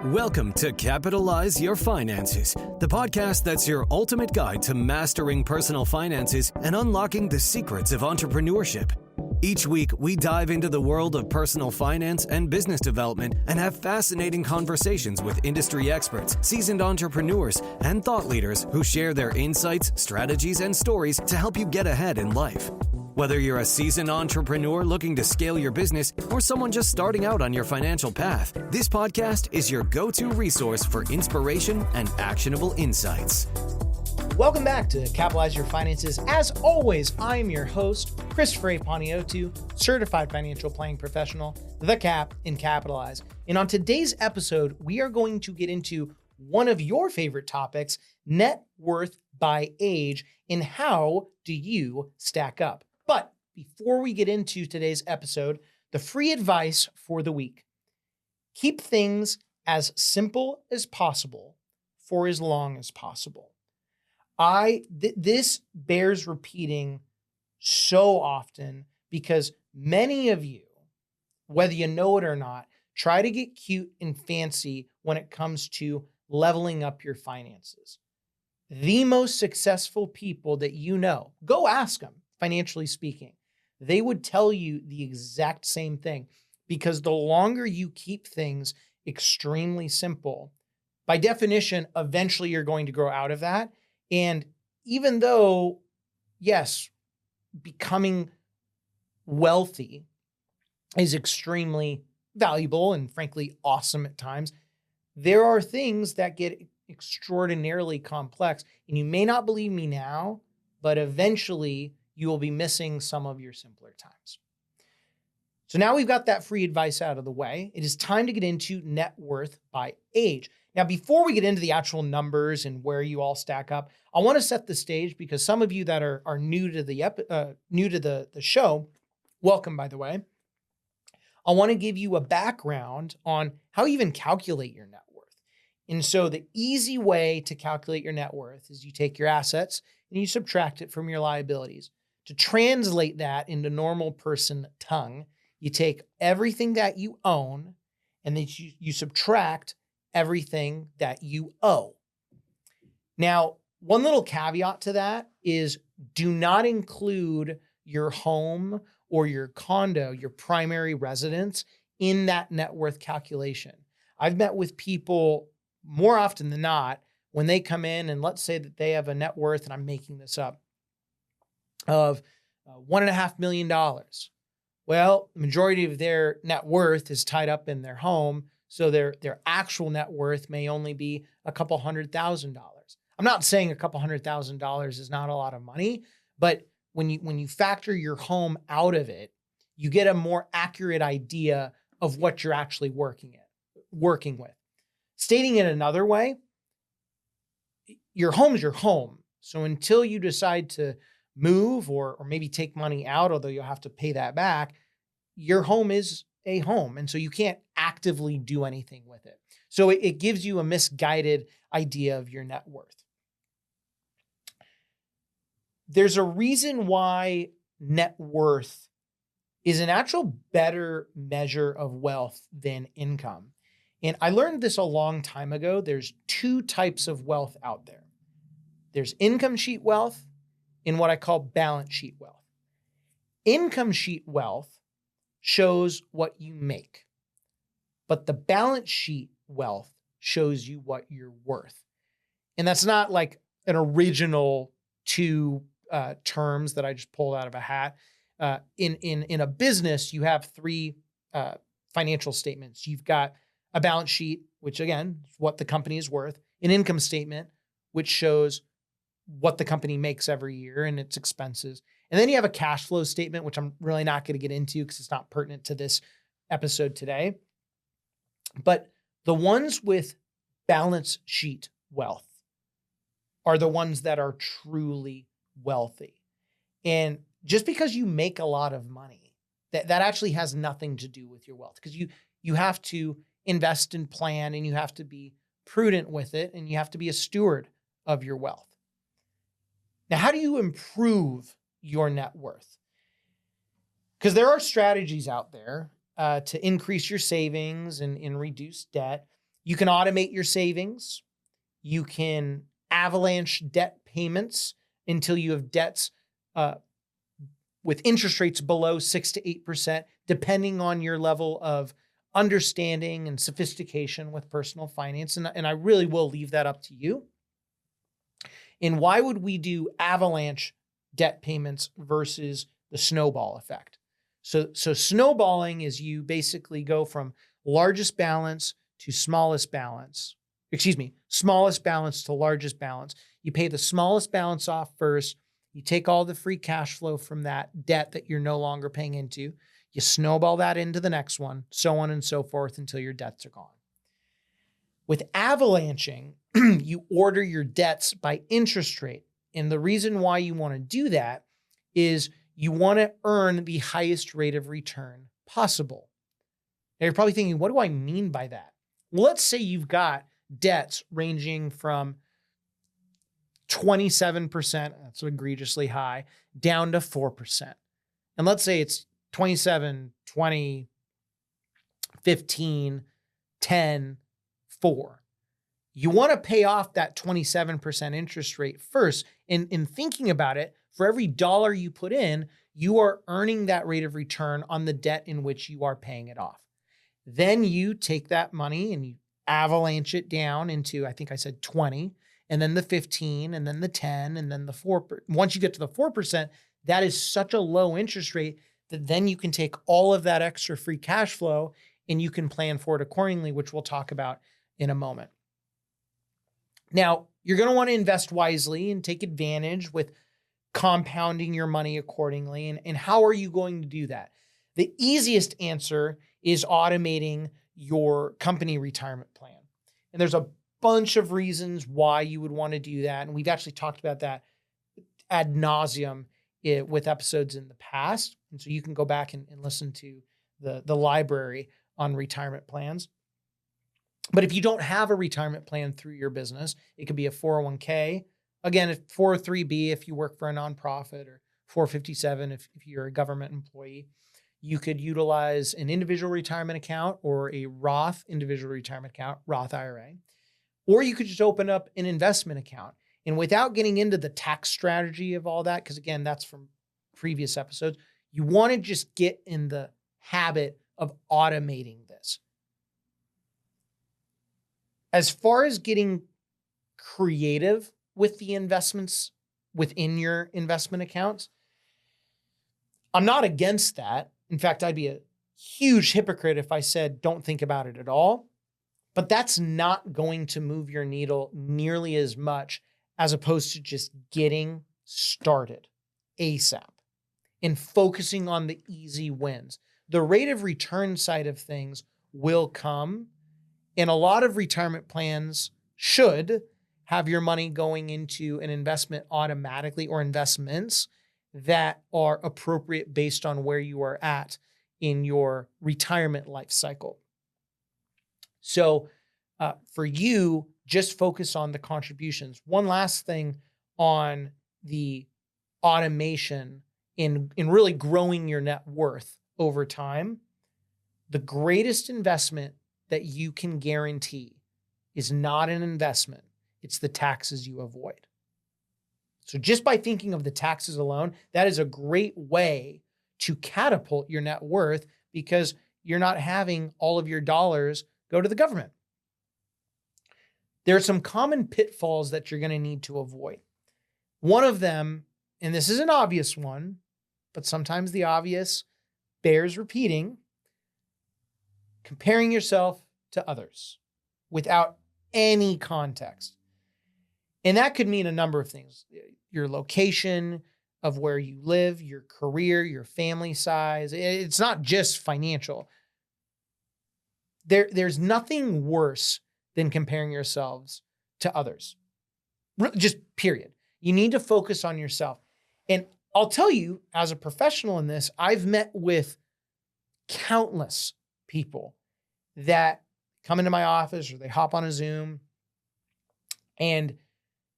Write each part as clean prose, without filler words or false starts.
Welcome to Capitalize Your Finances, the podcast that's your ultimate guide to mastering personal finances and unlocking the secrets of entrepreneurship. Each week, we dive into the world of personal finance and business development and have fascinating conversations with industry experts, seasoned entrepreneurs, and thought leaders who share their insights, strategies, and stories to help you get ahead in life. Whether you're a seasoned entrepreneur looking to scale your business or someone just starting out on your financial path, this podcast is your go-to resource for inspiration and actionable insights. Welcome back to Capitalize Your Finances. As always, I am your host, Christopher Paniotu, certified financial planning professional, the Cap in Capitalize. And on today's episode, we are going to get into one of your favorite topics, net worth by age, and how do you stack up? But before we get into today's episode, the free advice for the week: keep things as simple as possible for as long as possible. This bears repeating so often because many of you, whether you know it or not, try to get cute and fancy when it comes to leveling up your finances. The most successful people that you know, go ask them, financially speaking. They would tell you the exact same thing, because the longer you keep things extremely simple, by definition, eventually you're going to grow out of that. And even though, yes, becoming wealthy is extremely valuable and frankly awesome at times, there are things that get extraordinarily complex. And you may not believe me now, but eventually you will be missing some of your simpler times. So now we've got that free advice out of the way. It is time to get into net worth by age. Now, before we get into the actual numbers and where you all stack up, I want to set the stage because some of you that are new to the show, welcome, by the way. I want to give you a background on how you even calculate your net worth. And so the easy way to calculate your net worth is you take your assets and you subtract it from your liabilities. To translate that into normal person tongue, you take everything that you own and then you subtract everything that you owe. Now, one little caveat to that is do not include your home or your condo, your primary residence, in that net worth calculation. I've met with people more often than not when they come in and let's say that they have a net worth, and I'm making this up, of $1.5 million. Well, the majority of their net worth is tied up in their home, so their actual net worth may only be a couple $100,000. I'm not saying a couple $100,000 is not a lot of money, but when you factor your home out of it, you get a more accurate idea of what you're actually working with. Stating it another way, your home is your home. So until you decide to move or maybe take money out, although you'll have to pay that back, your home is a home. And so you can't actively do anything with it. So it gives you a misguided idea of your net worth. There's a reason why net worth is an actual better measure of wealth than income. And I learned this a long time ago. There's two types of wealth out there. There's income sheet wealth and what I call balance sheet wealth. Income sheet wealth shows what you make, but the balance sheet wealth shows you what you're worth. And that's not like an original two terms that I just pulled out of a hat. In a business, you have three financial statements. You've got a balance sheet, which again, is what the company is worth, an income statement, which shows what the company makes every year and its expenses. And then you have a cash flow statement, which I'm really not going to get into because it's not pertinent to this episode today. But the ones with balance sheet wealth are the ones that are truly wealthy. And just because you make a lot of money, that actually has nothing to do with your wealth, because you have to invest and plan and you have to be prudent with it and you have to be a steward of your wealth. Now, how do you improve your net worth? Because there are strategies out there to increase your savings and reduce debt. You can automate your savings. You can avalanche debt payments until you have debts with interest rates below 6 to 8%, depending on your level of understanding and sophistication with personal finance. And I really will leave that up to you. And why would we do avalanche debt payments versus the snowball effect? So snowballing is you basically go from largest balance to smallest balance. Smallest balance to largest balance. You pay the smallest balance off first. You take all the free cash flow from that debt that you're no longer paying into. You snowball that into the next one, so on and so forth until your debts are gone. With avalanching, you order your debts by interest rate. And the reason why you want to do that is you want to earn the highest rate of return possible. Now you're probably thinking, what do I mean by that? Well, let's say you've got debts ranging from 27%, that's egregiously high, down to 4%. And let's say it's 27, 20, 15, 10, 4. You want to pay off that 27% interest rate first. In thinking about it, for every dollar you put in, you are earning that rate of return on the debt in which you are paying it off. Then you take that money and you avalanche it down into, I think I said 20, and then the 15, and then the 10, and then the 4. Once you get to the 4%, that is such a low interest rate that then you can take all of that extra free cash flow and you can plan for it accordingly, which we'll talk about in a moment. Now, you're going to want to invest wisely and take advantage with compounding your money accordingly. And how are you going to do that? The easiest answer is automating your company retirement plan. And there's a bunch of reasons why you would want to do that. And we've actually talked about that ad nauseum with episodes in the past. And so you can go back and listen to the library on retirement plans. But if you don't have a retirement plan through your business, it could be a 401k. Again, a 403b if you work for a nonprofit, or 457 if you're a government employee. You could utilize an individual retirement account or a Roth individual retirement account, Roth IRA. Or you could just open up an investment account. And without getting into the tax strategy of all that, because again, that's from previous episodes, you want to just get in the habit of automating this. As far as getting creative with the investments within your investment accounts, I'm not against that. In fact, I'd be a huge hypocrite if I said don't think about it at all. But that's not going to move your needle nearly as much as opposed to just getting started ASAP and focusing on the easy wins. The rate of return side of things will come, and a lot of retirement plans should have your money going into an investment automatically, or investments that are appropriate based on where you are at in your retirement life cycle. So for you, just focus on the contributions. One last thing on the automation in really growing your net worth over time. The greatest investment that you can guarantee is not an investment. It's the taxes you avoid. So just by thinking of the taxes alone, that is a great way to catapult your net worth, because you're not having all of your dollars go to the government. There are some common pitfalls that you're going to need to avoid. One of them, and this is an obvious one, but sometimes the obvious bears repeating, comparing yourself to others without any context. And that could mean a number of things. Your location of where you live, your career, your family size. It's not just financial. There's nothing worse than comparing yourselves to others. Just period. You need to focus on yourself. And I'll tell you, as a professional in this, I've met with countless people that come into my office or they hop on a Zoom, and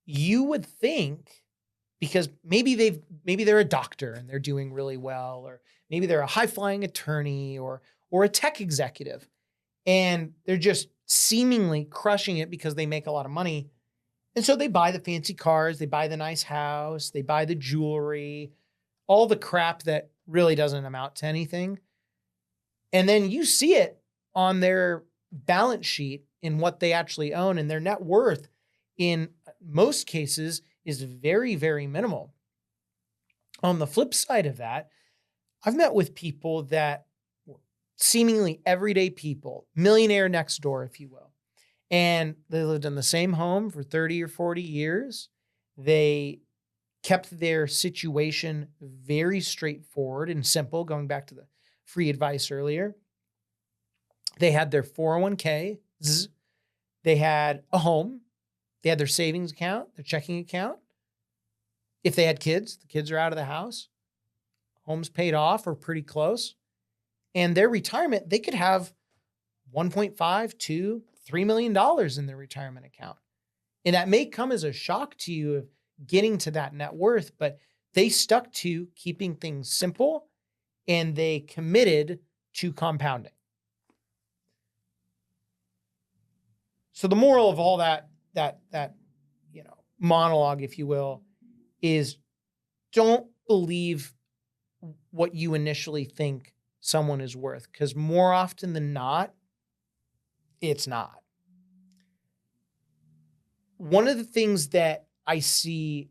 you would think, because maybe they're a doctor and they're doing really well, or maybe they're a high-flying attorney or a tech executive, and they're just seemingly crushing it because they make a lot of money. And so they buy the fancy cars, they buy the nice house, they buy the jewelry, all the crap that really doesn't amount to anything. And then you see it on their balance sheet in what they actually own, and their net worth in most cases is very, very minimal. On the flip side of that, I've met with people that seemingly everyday people, millionaire next door, if you will. And they lived in the same home for 30 or 40 years. They kept their situation very straightforward and simple, going back to the free advice earlier. They had their 401k, they had a home, they had their savings account, their checking account. If they had kids, the kids are out of the house. Home's paid off or pretty close. And their retirement, they could have $1.5, 2, $3 million in their retirement account. And that may come as a shock to you of getting to that net worth, but they stuck to keeping things simple and they committed to compounding. So the moral of all that monologue, if you will, is don't believe what you initially think someone is worth, because more often than not, it's not. One of the things that I see,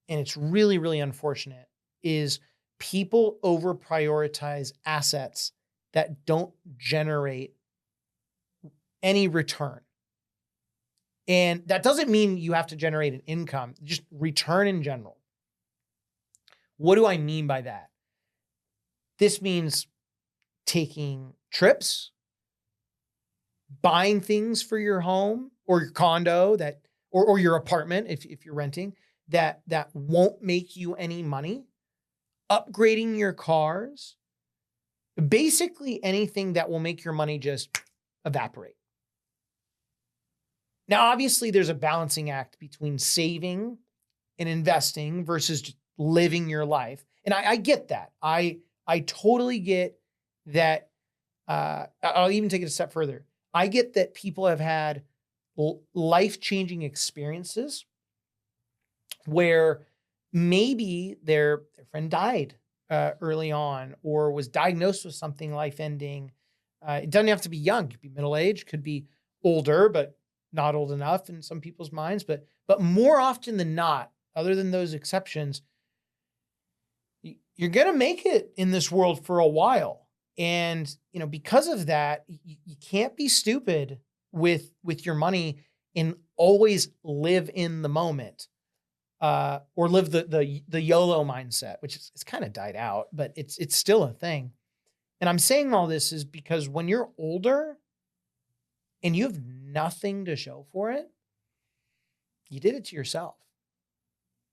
and it's really, really unfortunate, is people over prioritize assets that don't generate any return. And that doesn't mean you have to generate an income, just return in general. What do I mean by that? This means taking trips, buying things for your home or your condo or your apartment if you're renting that won't make you any money, upgrading your cars, basically anything that will make your money just evaporate. Now, obviously, there's a balancing act between saving and investing versus just living your life. And I get that. I totally get that. I'll even take it a step further. I get that people have had life-changing experiences where maybe their friend died early on or was diagnosed with something life-ending. It doesn't have to be young. It could be middle-aged, could be older, but not old enough in some people's minds. But more often than not, other than those exceptions, you're going to make it in this world for a while. And, because of that, you can't be stupid with your money and always live in the moment, or live the YOLO mindset, which it's kind of died out, but it's still a thing. And I'm saying all this is because when you're older and you have nothing to show for it, you did it to yourself.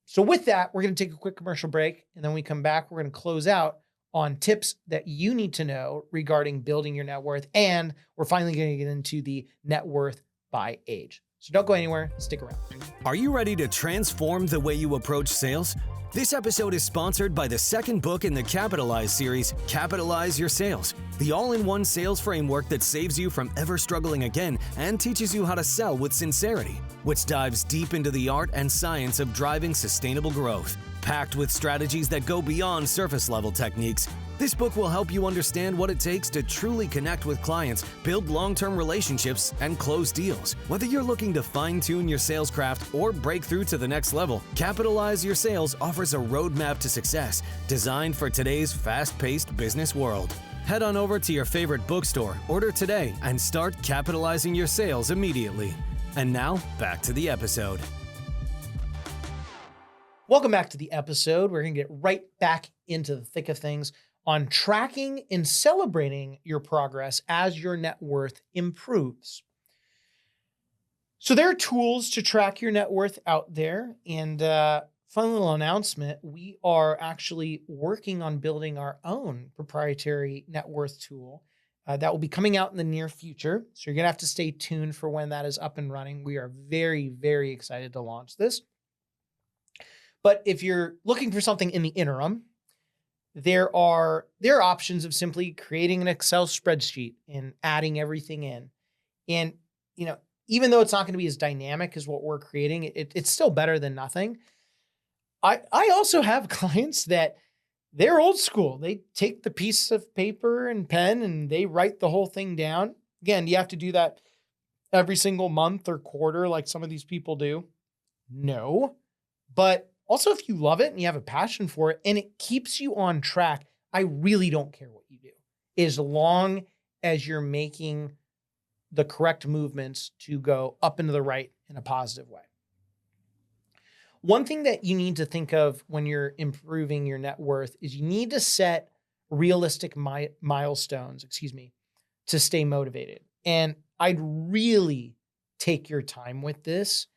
So with that, we're going to take a quick commercial break. And then when we come back, we're going to close out on tips that you need to know regarding building your net worth. And we're finally going to get into the net worth by age. So don't go anywhere. Stick around. Are you ready to transform the way you approach sales? This episode is sponsored by the second book in the Capitalize series, Capitalize Your Sales, the all-in-one sales framework that saves you from ever struggling again and teaches you how to sell with sincerity, which dives deep into the art and science of driving sustainable growth. Packed with strategies that go beyond surface-level techniques, this book will help you understand what it takes to truly connect with clients, build long-term relationships, and close deals. Whether you're looking to fine-tune your sales craft or break through to the next level, Capitalize Your Sales offers a roadmap to success designed for today's fast-paced business world. Head on over to your favorite bookstore, order today, and start capitalizing your sales immediately. And now, back to the episode. Welcome back to the episode. We're going to get right back into the thick of things on tracking and celebrating your progress as your net worth improves. So there are tools to track your net worth out there. And fun little announcement, we are actually working on building our own proprietary net worth tool that will be coming out in the near future. So you're going to have to stay tuned for when that is up and running. We are very, very excited to launch this. But if you're looking for something in the interim, there are options of simply creating an Excel spreadsheet and adding everything in. And even though it's not going to be as dynamic as what we're creating, it's still better than nothing. I also have clients that they're old school. They take the piece of paper and pen and they write the whole thing down. Again, do you have to do that every single month or quarter like some of these people do? No. But also, if you love it and you have a passion for it and it keeps you on track, I really don't care what you do, as long as you're making the correct movements to go up and to the right in a positive way. One thing that you need to think of when you're improving your net worth is you need to set realistic milestones, to stay motivated. And I'd really take your time with this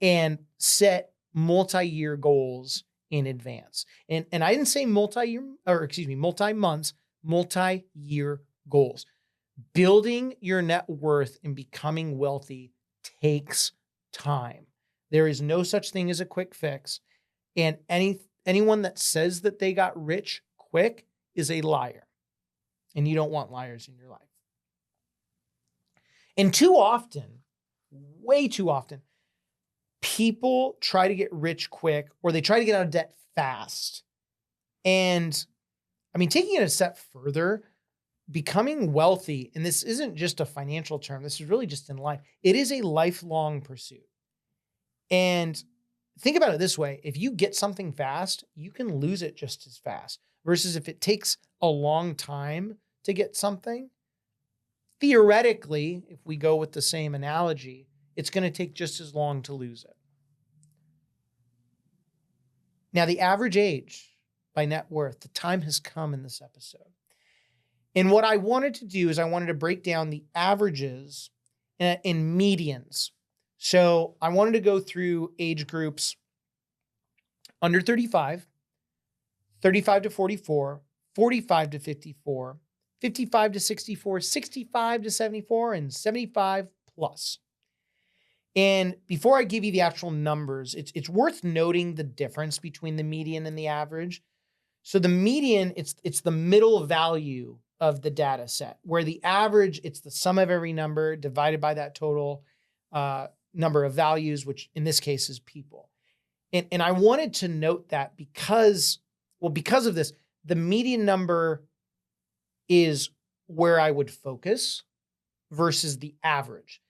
and set multi-year goals in advance. And I didn't say multi-months, multi-year goals. Building your net worth and becoming wealthy takes time. There is no such thing as a quick fix. And anyone that says that they got rich quick is a liar. And you don't want liars in your life. And too often, way too often, people try to get rich quick or they try to get out of debt fast. And taking it a step further, becoming wealthy, and this isn't just a financial term, this is really just in life. It is a lifelong pursuit. And think about it this way. If you get something fast, you can lose it just as fast. Versus if it takes a long time to get something, theoretically, if we go with the same analogy, it's going to take just as long to lose it. Now, the average age by net worth, the time has come in this episode. And what I wanted to do is I wanted to break down the averages in medians. So I wanted to go through age groups under 35, 35 to 44, 45 to 54, 55 to 64, 65 to 74, and 75 plus. And before I give you the actual numbers, it's worth noting the difference between the median and the average. So the median, it's the middle value of the data set, where the average, it's the sum of every number divided by that total number of values, which in this case is people. And I wanted to note that because of this, the median number is where I would focus versus the average.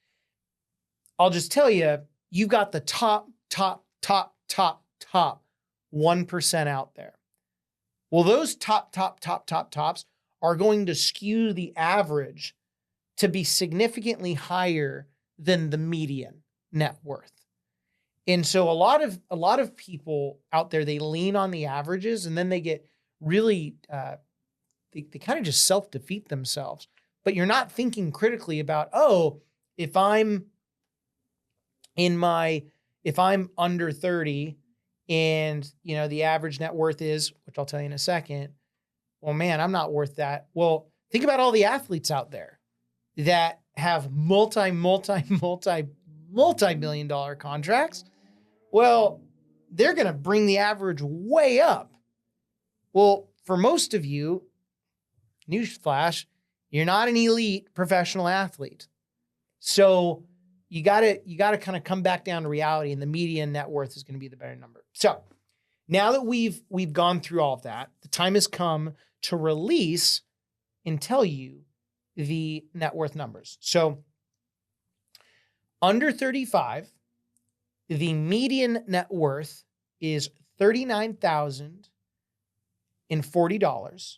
I'll just tell you, you've got the top 1% out there. Well, those tops are going to skew the average to be significantly higher than the median net worth. And so a lot of people out there, they lean on the averages and then they get really, they kind of just self-defeat themselves. But you're not thinking critically about, if I'm under 30 and, the average net worth is, which I'll tell you in a second, well, man, I'm not worth that. Well, think about all the athletes out there that have multi-million dollar contracts. Well, they're going to bring the average way up. Well, for most of you, newsflash, you're not an elite professional athlete. So you got to kind of come back down to reality, and the median net worth is going to be the better number. So now that we've gone through all of that, the time has come to release and tell you the net worth numbers. So under 35, the median net worth is $39,040.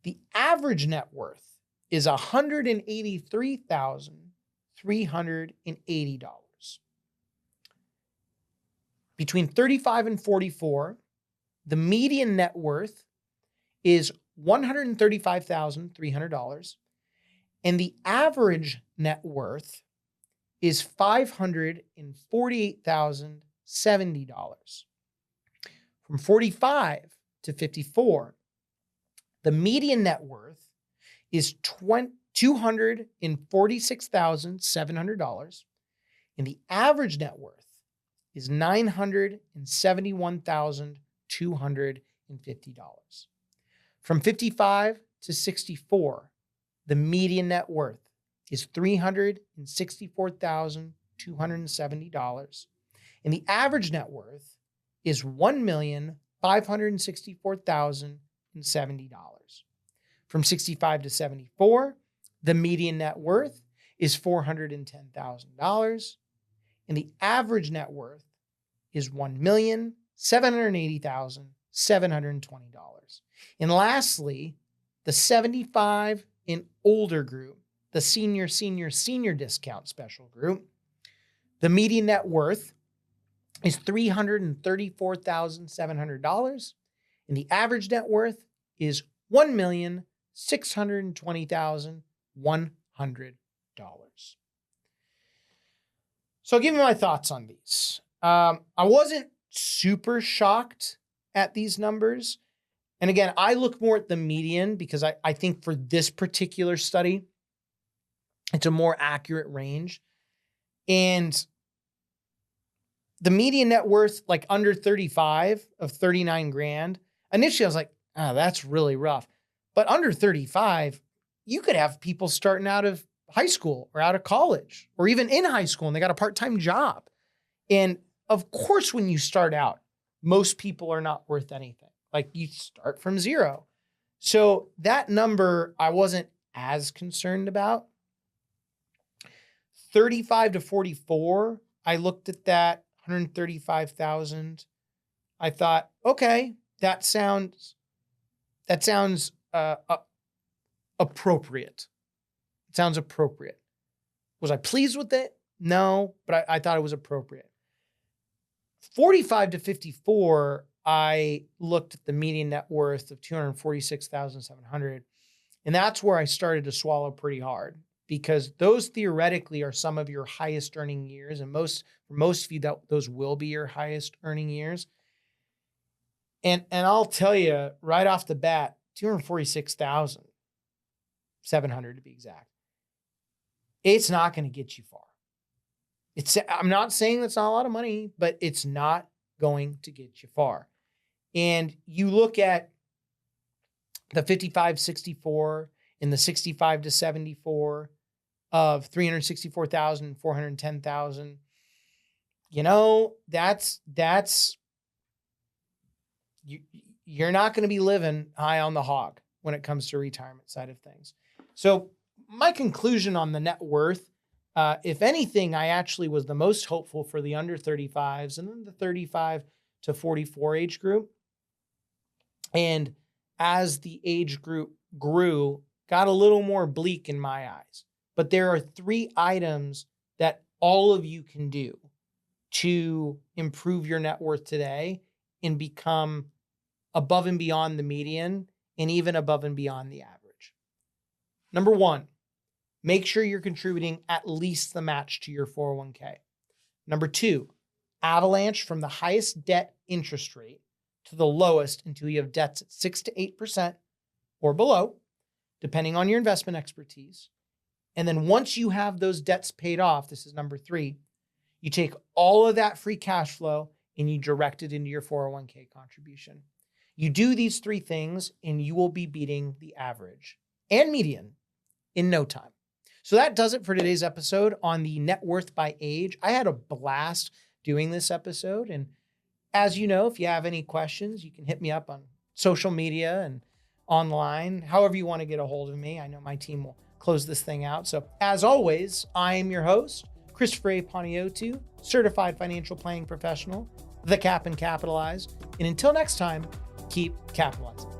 The average net worth is $183,380. Between 35 and 44, the median net worth is $135,300. And the average net worth is $548,070. From 45 to 54, the median net worth is $246,700, and the average net worth is $971,250. From 55 to 64, the median net worth is $364,270. And the average net worth is $1,564,070. From 65 to 74, the median net worth is $410,000. And the average net worth is $1,780,720. And lastly, the 75 and older group, the senior discount special group, the median net worth is $334,700, and the average net worth is $1,620,100. So I'll give you my thoughts on these. I wasn't super shocked at these numbers. And again, I look more at the median because I think for this particular study, it's a more accurate range. And the median net worth, like under 35 of 39 grand, initially I was like, that's really rough. But under 35, you could have people starting out of high school or out of college or even in high school and they got a part-time job. And of course, when you start out, most people are not worth anything. Like you start from zero. So that number I wasn't as concerned about. 35 to 44, I looked at that, 135,000. I thought, okay, that sounds appropriate. It sounds appropriate. Was I pleased with it? No, but I thought it was appropriate. 45 to 54, I looked at the median net worth of $246,700, and that's where I started to swallow pretty hard because those theoretically are some of your highest earning years, and for most of you, those will be your highest earning years. And I'll tell you right off the bat, $246,700 to be exact. It's not going to get you far. I'm not saying that's not a lot of money, but it's not going to get you far. And you look at the 55-64 and the 65 to 74 of 364,000, 410,000. You know, you're not going to be living high on the hog when it comes to retirement side of things. So my conclusion on the net worth, if anything, I actually was the most hopeful for the under 35s and then the 35 to 44 age group. And as the age group grew, got a little more bleak in my eyes. But there are 3 items that all of you can do to improve your net worth today and become above and beyond the median and even above and beyond the average. Number 1, make sure you're contributing at least the match to your 401k. Number 2, avalanche from the highest debt interest rate to the lowest until you have debts at 6 to 8% or below, depending on your investment expertise. And then once you have those debts paid off, this is number 3, you take all of that free cash flow and you direct it into your 401k contribution. You do these 3 things and you will be beating the average and median in no time. So that does it for today's episode on the net worth by age. I had a blast doing this episode. And as you know, if you have any questions, you can hit me up on social media and online, however you want to get a hold of me. I know my team will close this thing out. So as always, I am your host, Christopher A. Paniotu, certified financial planning professional, the Cap and Capitalize. And until next time, keep capitalizing.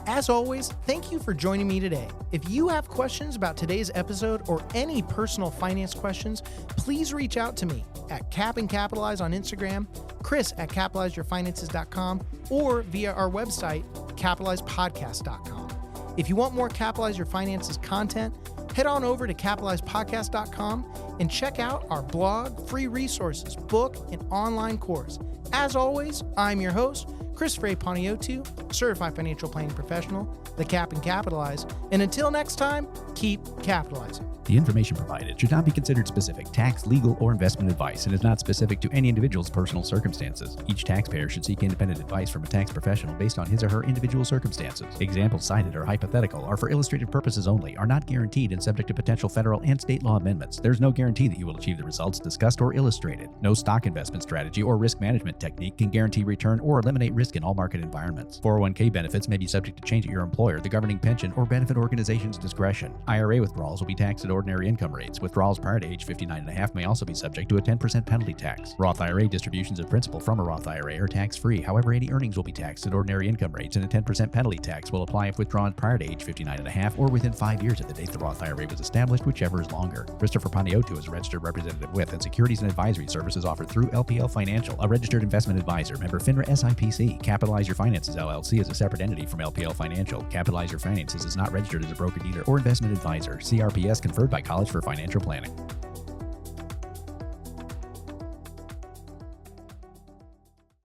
As always, thank you for joining me today. If you have questions about today's episode or any personal finance questions, please reach out to me at Cap and Capitalize on Instagram, Chris@capitalizeyourfinances.com, or via our website, capitalizepodcast.com. If you want more Capitalize Your Finances content, head on over to capitalizepodcast.com and check out our blog, free resources, book, and online course. As always, I'm your host, Christopher Paniotu, Certified Financial Planning Professional, the Cap and Capitalize. And until next time, keep capitalizing. The information provided should not be considered specific tax, legal, or investment advice and is not specific to any individual's personal circumstances. Each taxpayer should seek independent advice from a tax professional based on his or her individual circumstances. Examples cited are hypothetical, are for illustrative purposes only, are not guaranteed, and subject to potential federal and state law amendments. There's no guarantee that you will achieve the results discussed or illustrated. No stock investment strategy or risk management technique can guarantee return or eliminate risk in all market environments. 401k benefits may be subject to change at your employer, the governing pension, or benefit organization's discretion. IRA withdrawals will be taxed at ordinary income rates. Withdrawals prior to age 59.5 may also be subject to a 10% penalty tax. Roth IRA distributions of principal from a Roth IRA are tax-free. However, any earnings will be taxed at ordinary income rates, and a 10% penalty tax will apply if withdrawn prior to age 59.5 or within 5 years of the date the Roth IRA was established, whichever is longer. Christopher Paniotu is a registered representative with and securities and advisory services offered through LPL Financial, a registered investment advisor, member FINRA SIPC. Capitalize Your Finances LLC is a separate entity from LPL Financial. Capitalize Your Finances is not registered as a broker-dealer or investment advisor. CRPS conferred by College for Financial Planning.